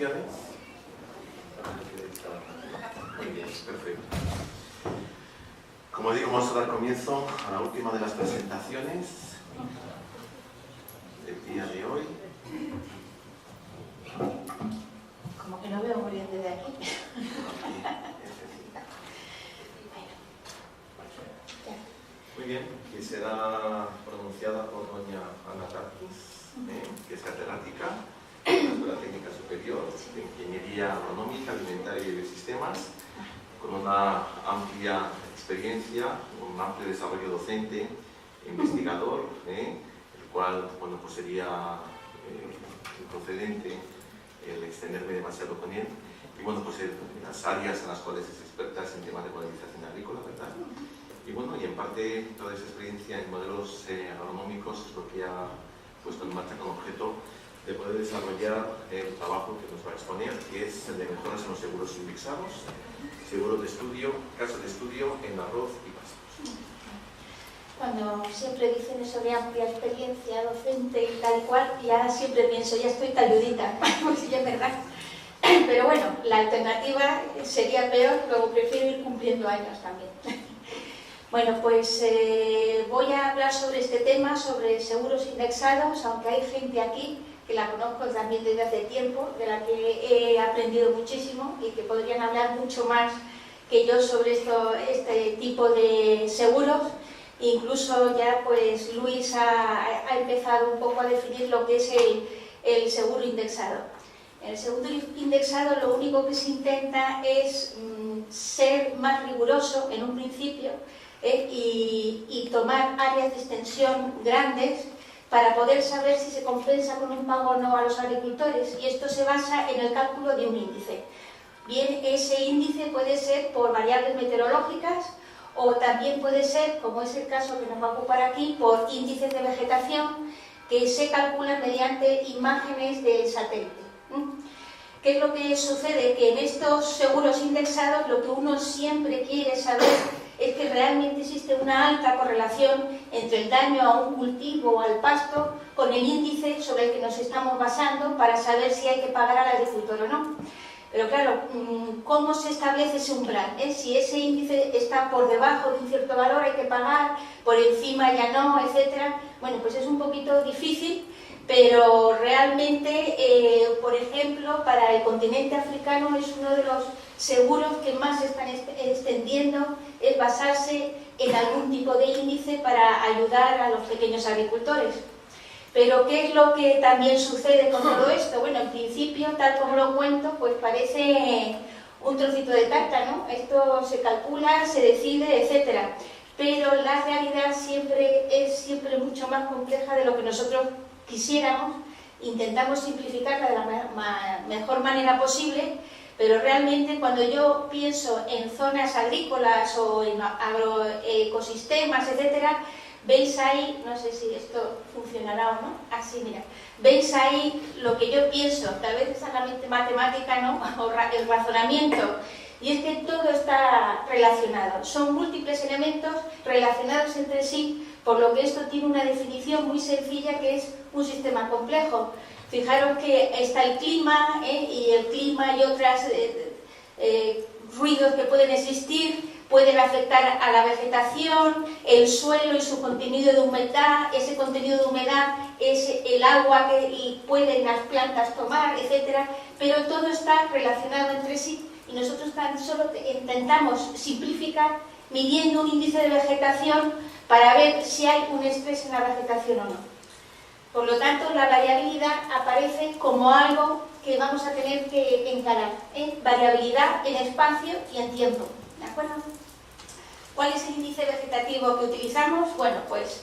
presentaciones. Muy bien, perfecto. Como digo, vamos a dar comienzo a la última de las presentaciones del día de hoy. Como que no veo muy bien desde aquí. Muy bien, que será pronunciada por doña Ana Tarquis, que es catedrática de la Escuela Técnica Superior de Ingeniería Agronómica, Alimentaria y Biosistemas, con una amplia experiencia, un amplio desarrollo docente, investigador, el cual, bueno, pues sería improcedente el extenderme demasiado con él. Y bueno, pues en las áreas en las cuales es experta es en temas de modernización agrícola, ¿verdad? Y bueno, y en parte toda esa experiencia en modelos agronómicos es lo que ha puesto en marcha con objeto de poder desarrollar el trabajo que nos va a exponer, que es el de mejoras en los seguros indexados, seguros de estudio, casos de estudio en arroz y pastos. Cuando siempre dicen eso de amplia experiencia docente y tal y cual, ya siempre pienso, ya estoy talludita, pues sí, es verdad. Pero bueno, la alternativa sería peor, luego prefiero ir cumpliendo años también. Bueno, pues voy a hablar sobre este tema, sobre seguros indexados, aunque hay gente aquí que la conozco también desde hace tiempo, de la que he aprendido muchísimo y que podrían hablar mucho más que yo sobre este tipo de seguros. Incluso ya pues Luis ha empezado un poco a definir lo que es el seguro indexado. En el seguro indexado lo único que se intenta es ser más riguroso en un principio, y tomar áreas de extensión grandes para poder saber si se compensa con un pago o no a los agricultores, y esto se basa en el cálculo de un índice. Bien, ese índice puede ser por variables meteorológicas o también puede ser, como es el caso que nos va a ocupar aquí, por índices de vegetación que se calculan mediante imágenes del satélite. ¿Qué es lo que sucede? Que en estos seguros indexados lo que uno siempre quiere saber es que realmente existe una alta correlación entre el daño a un cultivo o al pasto con el índice sobre el que nos estamos basando para saber si hay que pagar al agricultor o no. Pero claro, ¿cómo se establece ese umbral? Si ese índice está por debajo de un cierto valor hay que pagar, por encima ya no, etc. Bueno, pues es un poquito difícil, pero realmente, por ejemplo, para el continente africano es uno de los seguros que más se están extendiendo, es basarse en algún tipo de índice para ayudar a los pequeños agricultores. Pero ¿qué es lo que también sucede con todo esto? Bueno, en principio, tal como lo cuento, pues parece un trocito de tarta, ¿no? Esto se calcula, se decide, etc. Pero la realidad es siempre mucho más compleja de lo que nosotros quisiéramos. Intentamos simplificarla de la mejor manera posible, pero realmente cuando yo pienso en zonas agrícolas o en agroecosistemas, etcétera, veis ahí, no sé si esto funcionará o no, así mira, veis ahí lo que yo pienso, tal vez es la mente matemática, ¿no? O el razonamiento, y es que todo está relacionado, son múltiples elementos relacionados entre sí, por lo que esto tiene una definición muy sencilla que es un sistema complejo. Fijaros que está el clima, y el clima y otros ruidos que pueden existir pueden afectar a la vegetación, el suelo y su contenido de humedad, ese contenido de humedad es el agua que pueden las plantas tomar, etc. Pero todo está relacionado entre sí y nosotros tan solo intentamos simplificar midiendo un índice de vegetación para ver si hay un estrés en la vegetación o no. Por lo tanto, la variabilidad aparece como algo que vamos a tener que encarar, variabilidad en espacio y en tiempo, ¿de acuerdo? ¿Cuál es el índice vegetativo que utilizamos? Bueno, pues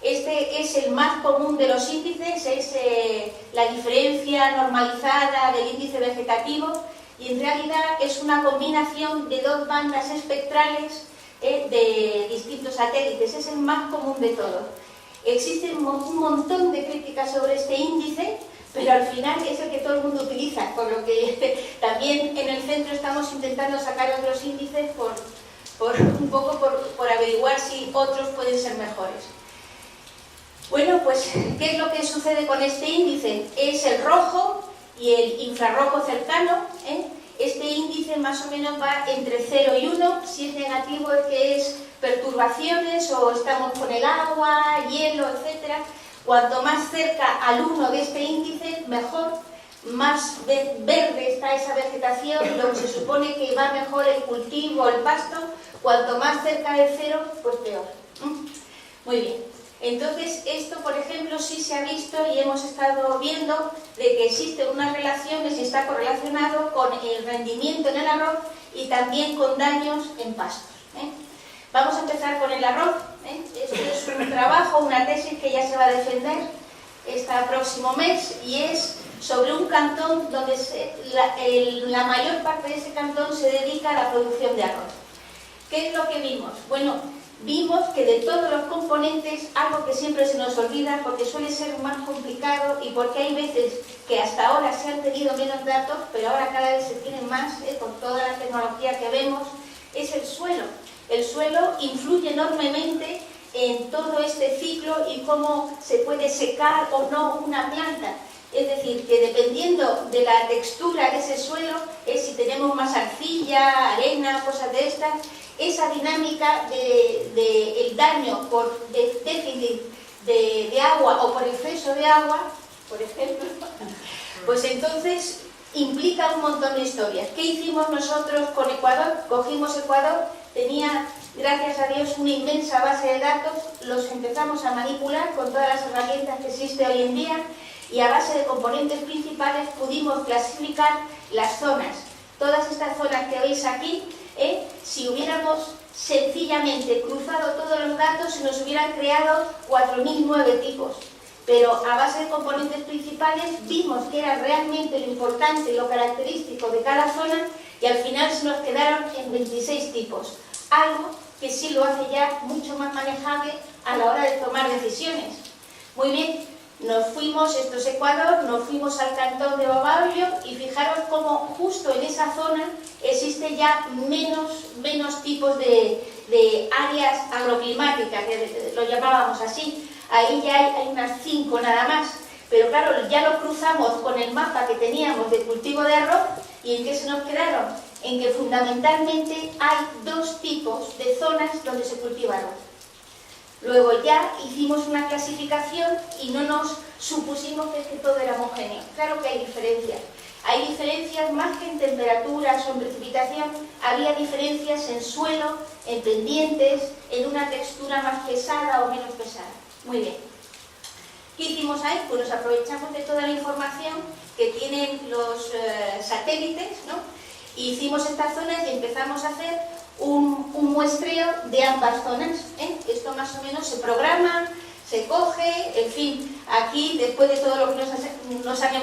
este es el más común de los índices, es la diferencia normalizada del índice vegetativo, y en realidad es una combinación de dos bandas espectrales de distintos satélites, es el más común de todos. Existe un montón de críticas sobre este índice, pero al final es el que todo el mundo utiliza, por lo que también en el centro estamos intentando sacar otros índices un poco por averiguar si otros pueden ser mejores. Bueno, pues, ¿qué es lo que sucede con este índice? Es el rojo y el infrarrojo cercano, este índice más o menos va entre 0 y 1, si es negativo es que es perturbaciones o estamos con el agua, hielo, etc. Cuanto más cerca al 1 de este índice, mejor, más verde está esa vegetación, lo que se supone que va mejor el cultivo, el pasto. Cuanto más cerca del 0, pues peor. Muy bien. Entonces, esto, por ejemplo, sí se ha visto y hemos estado viendo de que existe una relación, que sí está correlacionado con el rendimiento en el arroz y también con daños en pastos. Vamos a empezar con el arroz. Esto es un trabajo, una tesis que ya se va a defender este próximo mes y es sobre un cantón donde la mayor parte de ese cantón se dedica a la producción de arroz. ¿Qué es lo que vimos? Bueno, vimos que de todos los componentes, algo que siempre se nos olvida porque suele ser más complicado y porque hay veces que hasta ahora se han tenido menos datos, pero ahora cada vez se tienen más, con toda la tecnología que vemos, es el suelo. El suelo influye enormemente en todo este ciclo y cómo se puede secar o no una planta. Es decir, que dependiendo de la textura de ese suelo, es si tenemos más arcilla, arena, cosas de estas, esa dinámica del daño por déficit de agua o por exceso de agua, por ejemplo, pues entonces implica un montón de historias. ¿Qué hicimos nosotros con Ecuador? Cogimos Ecuador, tenía, gracias a Dios, una inmensa base de datos, los empezamos a manipular con todas las herramientas que existen hoy en día y a base de componentes principales pudimos clasificar las zonas. Todas estas zonas que veis aquí, si hubiéramos sencillamente cruzado todos los datos, se nos hubieran creado 4.009 tipos. Pero a base de componentes principales vimos que era realmente lo importante, lo característico de cada zona y al final se nos quedaron en 26 tipos. Algo que sí lo hace ya mucho más manejable a la hora de tomar decisiones. Muy bien, nos fuimos, esto es Ecuador, nos fuimos al cantón de Babahoyo y fijaros cómo justo en esa zona existe ya menos tipos de áreas agroclimáticas, que lo llamábamos así. Ahí ya hay unas 5 nada más, pero claro, ya lo cruzamos con el mapa que teníamos de cultivo de arroz y ¿en qué se nos quedaron? En que fundamentalmente hay 2 tipos de zonas donde se cultiva arroz. Luego ya hicimos una clasificación y no nos supusimos que todo era homogéneo. Claro que hay diferencias. Hay diferencias más que en temperaturas o en precipitación, había diferencias en suelo, en pendientes, en una textura más pesada o menos pesada. Muy bien. ¿Qué hicimos ahí? Pues nos aprovechamos de toda la información que tienen los satélites, ¿no? Y hicimos estas zonas y empezamos a hacer un muestreo de ambas zonas. Esto más o menos se programa, se coge, en fin, aquí después de todo lo que nos han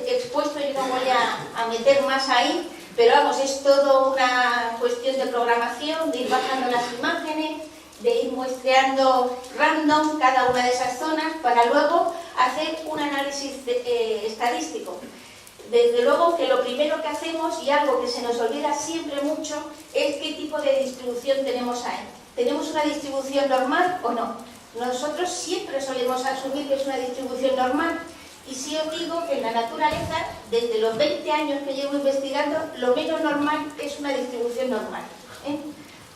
expuesto, yo no voy a meter más ahí, pero vamos, es todo una cuestión de programación, de ir bajando las imágenes, de ir muestreando random cada una de esas zonas para luego hacer un análisis estadístico. Desde luego que lo primero que hacemos, y algo que se nos olvida siempre mucho, es qué tipo de distribución tenemos ahí. ¿Tenemos una distribución normal o no? Nosotros siempre solemos asumir que es una distribución normal. Y sí os digo que en la naturaleza, desde los 20 años que llevo investigando, lo menos normal es una distribución normal.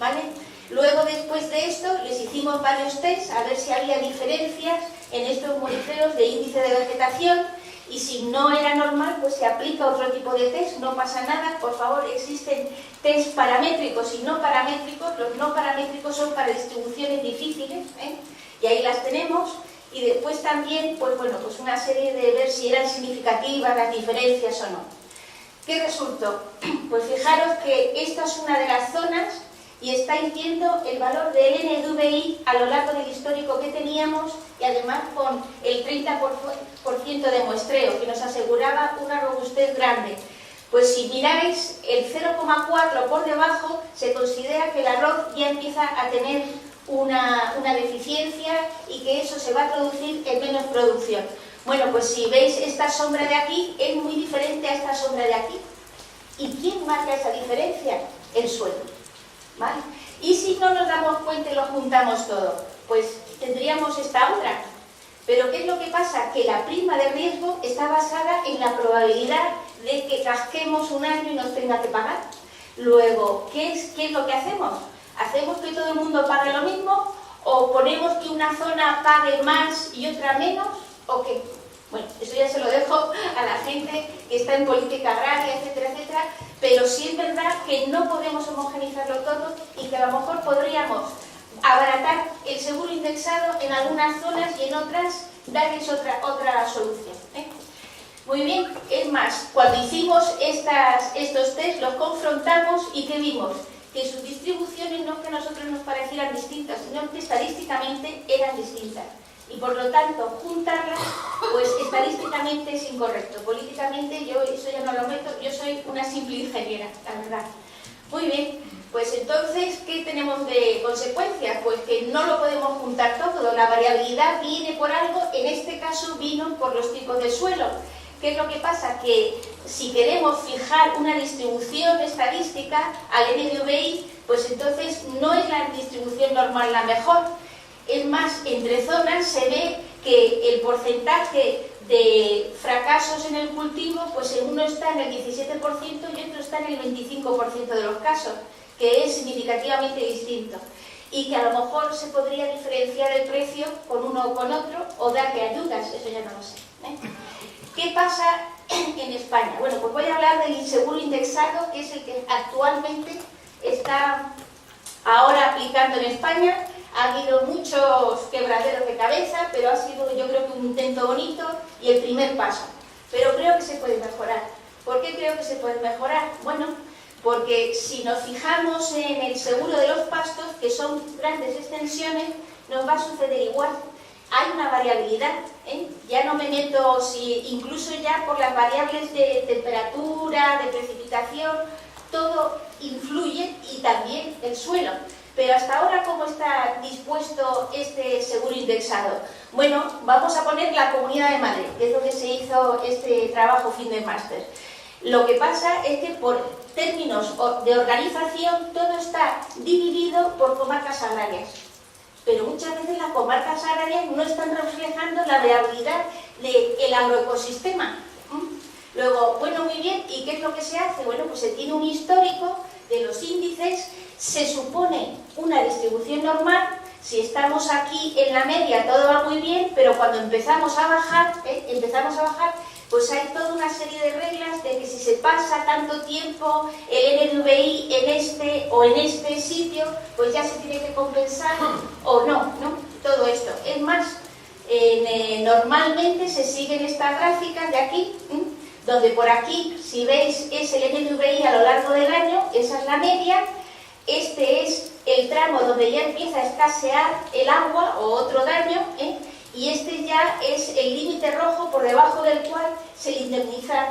¿Vale? Luego, después de esto, les hicimos varios tests a ver si había diferencias en estos muestreos de índice de vegetación. Y si no era normal, pues se aplica otro tipo de test, no pasa nada. Por favor, existen test paramétricos y no paramétricos. Los no paramétricos son para distribuciones difíciles, y ahí las tenemos. Y después también, pues bueno, pues una serie de ver si eran significativas las diferencias o no. ¿Qué resultó? Pues fijaros que esta es una de las zonas y estáis viendo el valor del NDVI a lo largo del histórico que teníamos y además con el 30% de muestreo, que nos aseguraba una robustez grande. Pues si miráis el 0,4 por debajo, se considera que el arroz ya empieza a tener una deficiencia y que eso se va a traducir en menos producción. Bueno, pues si veis esta sombra de aquí, es muy diferente a esta sombra de aquí. ¿Y quién marca esa diferencia? El suelo. ¿Vale? Y si no nos damos cuenta y lo juntamos todo, pues tendríamos esta otra. Pero ¿qué es lo que pasa? Que la prima de riesgo está basada en la probabilidad de que casquemos un año y nos tenga que pagar. Luego, ¿qué es lo que hacemos? ¿Hacemos que todo el mundo pague lo mismo? ¿O ponemos que una zona pague más y otra menos? ¿O qué? Bueno, eso ya se lo dejo a la gente que está en política agraria, etcétera, etcétera, pero sí es verdad que no podemos homogeneizarlo todo y que a lo mejor podríamos abaratar el seguro indexado en algunas zonas y en otras darles otra solución, ¿eh? Muy bien, es más, cuando hicimos estos test los confrontamos y ¿qué vimos? Que sus distribuciones no es que a nosotros nos parecieran distintas, sino que estadísticamente eran distintas. Y por lo tanto, juntarlas, pues estadísticamente es incorrecto. Políticamente, yo eso ya no lo meto, yo soy una simple ingeniera, la verdad. Muy bien, pues entonces, ¿qué tenemos de consecuencias? Pues que no lo podemos juntar todo, la variabilidad viene por algo, en este caso vino por los tipos de suelo. ¿Qué es lo que pasa? Que si queremos fijar una distribución estadística al NDVI, pues entonces no es la distribución normal la mejor. Es más, entre zonas se ve que el porcentaje de fracasos en el cultivo, pues en uno está en el 17% y otro está en el 25% de los casos, que es significativamente distinto. Y que a lo mejor se podría diferenciar el precio con uno o con otro, o darle ayudas, eso ya no lo sé, ¿eh? ¿Qué pasa en España? Bueno, pues voy a hablar del seguro indexado, que es el que actualmente está ahora aplicando en España. Ha habido muchos quebraderos de cabeza, pero ha sido, yo creo que un intento bonito y el primer paso. Pero creo que se puede mejorar. ¿Por qué creo que se puede mejorar? Bueno, porque si nos fijamos en el seguro de los pastos, que son grandes extensiones, nos va a suceder igual. Hay una variabilidad, ¿eh? Ya no me meto, incluso ya por las variables de temperatura, de precipitación, todo influye y también el suelo. Pero hasta ahora, ¿cómo está dispuesto este seguro indexado? Bueno, vamos a poner la Comunidad de Madrid, que es donde se hizo este trabajo fin de máster. Lo que pasa es que por términos de organización todo está dividido por comarcas agrarias. Pero muchas veces las comarcas agrarias no están reflejando la variabilidad del agroecosistema. Luego, bueno, muy bien, ¿y qué es lo que se hace? Bueno, pues se tiene un histórico de los índices, se supone una distribución normal, si estamos aquí en la media todo va muy bien, pero cuando empezamos a bajar, pues hay toda una serie de reglas de que si se pasa tanto tiempo el NDVI en este o en este sitio, pues ya se tiene que compensar o no, ¿no? Todo esto. Es más, normalmente se siguen estas gráficas de aquí, donde por aquí, si veis, es el NDVI a lo largo del año, esa es la media, este es el tramo donde ya empieza a escasear el agua o otro daño, y este ya es el límite rojo por debajo del cual se le indemniza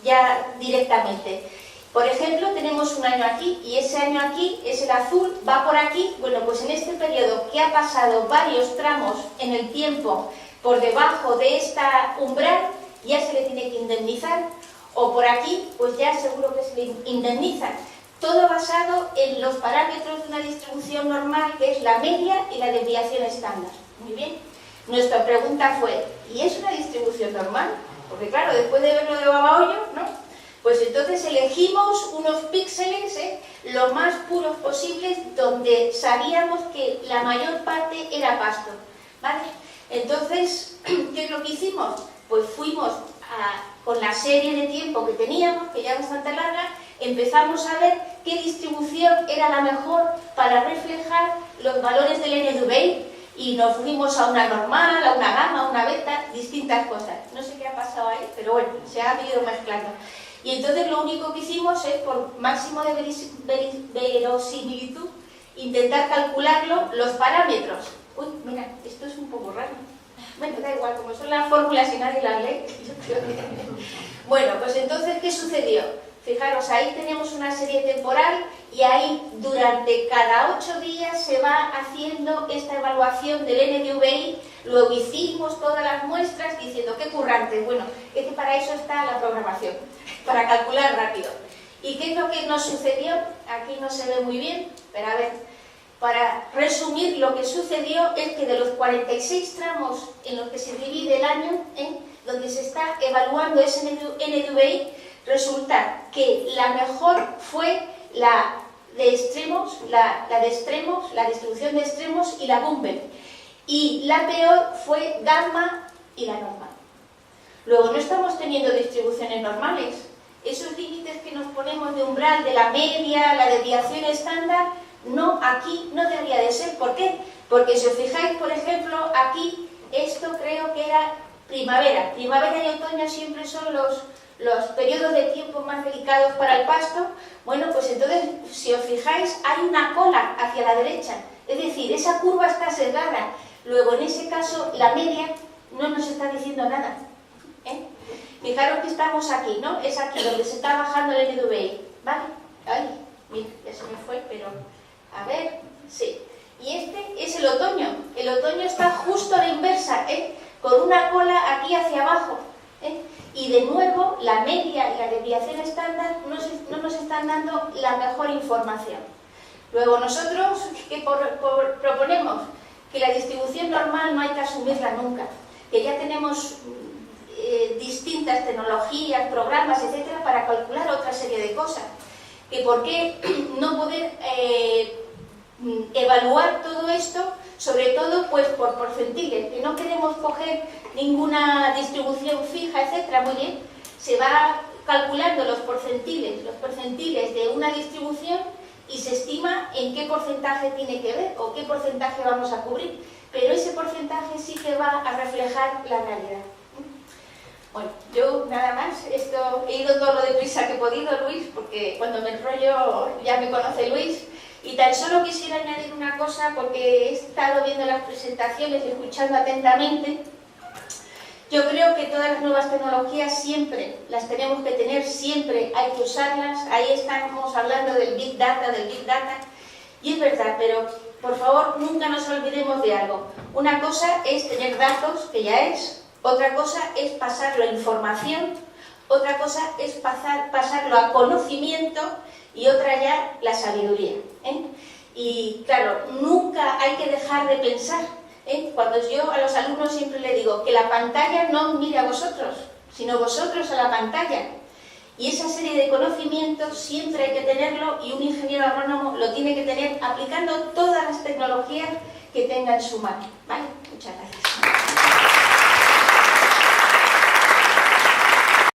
ya directamente. Por ejemplo, tenemos un año aquí y ese año aquí es el azul, va por aquí. Bueno, pues en este periodo que ha pasado varios tramos en el tiempo por debajo de esta umbral, ya se le tiene que indemnizar, o por aquí, pues ya seguro que se le indemniza. Todo basado en los parámetros de una distribución normal, que es la media y la desviación estándar. Muy bien. Nuestra pregunta fue, ¿y es una distribución normal? Porque claro, después de verlo de Babahoyo, ¿no? Pues entonces elegimos unos píxeles, lo más puros posibles, donde sabíamos que la mayor parte era pasto, ¿vale? Entonces, ¿qué es lo que hicimos? Pues fuimos con la serie de tiempo que teníamos, que ya es bastante larga, empezamos a ver qué distribución era la mejor para reflejar los valores del NDVI. Y nos fuimos a una normal, a una gamma, a una beta, distintas cosas. No sé qué ha pasado ahí, pero bueno, se ha ido mezclando. Y entonces lo único que hicimos es, por máximo de verosimilitud, intentar calcularlo, los parámetros. Uy, mira, esto es un poco raro. Bueno, da igual, como son las fórmulas y nadie las lee, yo creo que... Bueno, pues entonces, ¿qué sucedió? Fijaros, ahí tenemos una serie temporal y ahí durante cada 8 días se va haciendo esta evaluación del NDVI. Luego hicimos todas las muestras diciendo, qué currante. Bueno, es que para eso está la programación, para calcular rápido. ¿Y qué es lo que nos sucedió? Aquí no se ve muy bien, pero a ver, para resumir, lo que sucedió es que de los 46 tramos en los que se divide el año, donde se está evaluando ese NDVI, resulta que la mejor fue la de extremos, la distribución de extremos y la Gumbel. Y la peor fue gamma y la normal. Luego, no estamos teniendo distribuciones normales. Esos límites que nos ponemos de umbral, de la media, la desviación estándar, no, aquí no debería de ser. ¿Por qué? Porque si os fijáis, por ejemplo, aquí, esto creo que era primavera. Primavera y otoño siempre son los periodos de tiempo más delicados para el pasto. Bueno, pues entonces, si os fijáis, hay una cola hacia la derecha. Es decir, esa curva está sesgada. Luego, en ese caso, la media no nos está diciendo nada. Fijaros que estamos aquí, ¿no? Es aquí donde se está bajando el NDVI, ¿vale? Ay, mira, ya se me fue, pero... A ver, sí. Y este es el otoño. El otoño está justo a la inversa, con una cola aquí hacia abajo. Y de nuevo, la media y la desviación estándar no nos están dando la mejor información. Luego, nosotros, ¿qué proponemos? Que la distribución normal no hay que asumirla nunca. Que ya tenemos distintas tecnologías, programas, etcétera, para calcular otra serie de cosas. Que por qué no poder evaluar todo esto, sobre todo pues por porcentiles, que no queremos coger ninguna distribución fija, etcétera. Muy bien, se va calculando los porcentiles de una distribución y se estima en qué porcentaje tiene que ver o qué porcentaje vamos a cubrir, pero ese porcentaje sí que va a reflejar la realidad. Bueno, yo nada más, esto he ido todo lo deprisa que he podido, Luis, porque cuando me enrollo ya me conoce Luis, y tan solo quisiera añadir una cosa, porque he estado viendo las presentaciones y escuchando atentamente. Yo creo que todas las nuevas tecnologías siempre las tenemos que tener, siempre hay que usarlas. Ahí estamos hablando del Big Data, y es verdad, pero por favor nunca nos olvidemos de algo. Una cosa es tener datos, que ya es, otra cosa es pasarlo a información, otra cosa es pasarlo a conocimiento y otra ya la sabiduría. Y claro, nunca hay que dejar de pensar. Cuando yo a los alumnos siempre les digo que la pantalla no mire a vosotros, sino vosotros a la pantalla. Y esa serie de conocimientos siempre hay que tenerlo y un ingeniero agrónomo lo tiene que tener aplicando todas las tecnologías que tenga en su mano. ¿Vale? Muchas gracias.